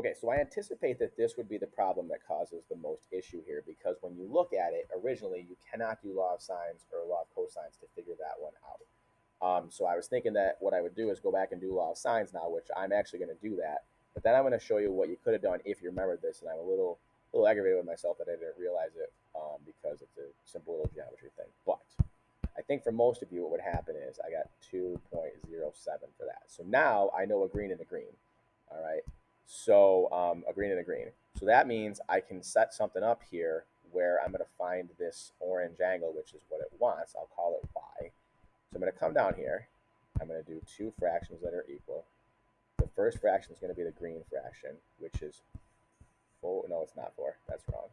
Okay, so I anticipate that this would be the problem that causes the most issue here because when you look at it, originally you cannot do law of sines or law of cosines to figure that one out. So I was thinking that what I would do is go back and do law of sines now, which I'm actually going to do that. But then I'm going to show you what you could have done if you remembered this, and I'm a little aggravated with myself that I didn't realize it because it's a simple little geometry thing. But I think for most of you, what would happen is I got 2.07 for that. So now I know a green and a green. All right. So a green and a green. So that means I can set something up here where I'm going to find this orange angle, which is what it wants. I'll call it y. So I'm going to come down here. I'm going to do two fractions that are equal. The first fraction is going to be the green fraction, which is 4. No, it's not 4. That's wrong.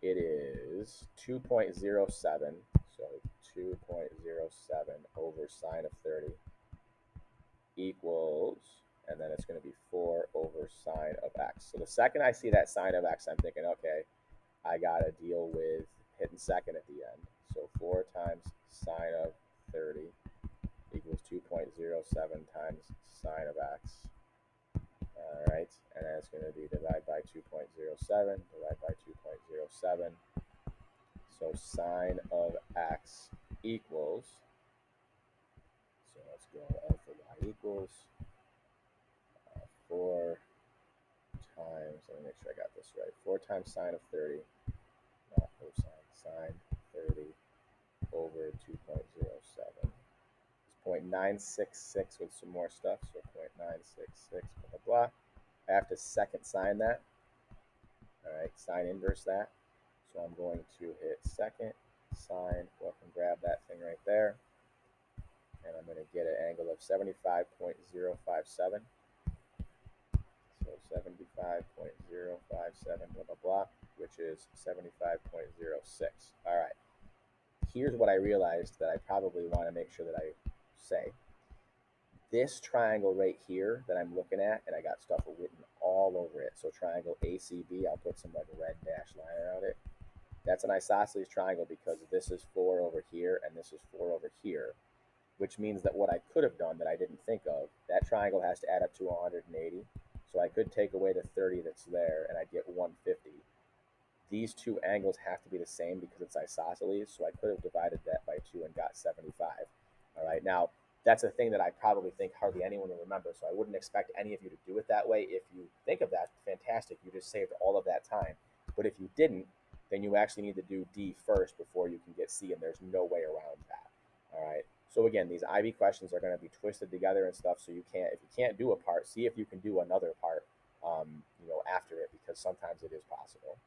It is 2.07. So 2.07 over sine of 30 equals, and then it's going to be 4 over sine of x. So the second I see that sine of x, I'm thinking, okay, I got to deal with hitting second at the end. So 4 times sine of 30 equals 2.07 times sine of x. All right, and then it's going to be divide by 2.07, divide by 2.07. So sine of x equals, so let's go L for y equals 4 times, let me make sure I got this right, 4 times sine of 30, not cosine, sine 30 over 2.07. It's 0.966 with some more stuff, so 0.966, blah, blah, blah. I have to second sine that. All right, sine inverse that. So I'm going to hit second sine, go up and grab that thing right there. And I'm going to get an angle of 75.057. So 75.057, blah, blah, blah, which is 75.06. All right. Here's what I realized that I probably want to make sure that I say. This triangle right here that I'm looking at, and I got stuff written all over it. So triangle ACB, I'll put some like red dash line around it. That's an isosceles triangle because this is 4 over here and this is 4 over here, which means that what I could have done that I didn't think of, that triangle has to add up to 180. So I could take away the 30 that's there and I'd get 150. These two angles have to be the same because it's isosceles, so I could have divided that by 2 and got 75. All right, now that's a thing that I probably think hardly anyone will remember, so I wouldn't expect any of you to do it that way. If you think of that, fantastic, you just saved all of that time. But if you didn't, then you actually need to do D first before you can get C, and there's no way around that. All right, so again, these IB questions are going to be twisted together and stuff, so if you can't do a part, see if you can do another part, after it, because sometimes it is possible.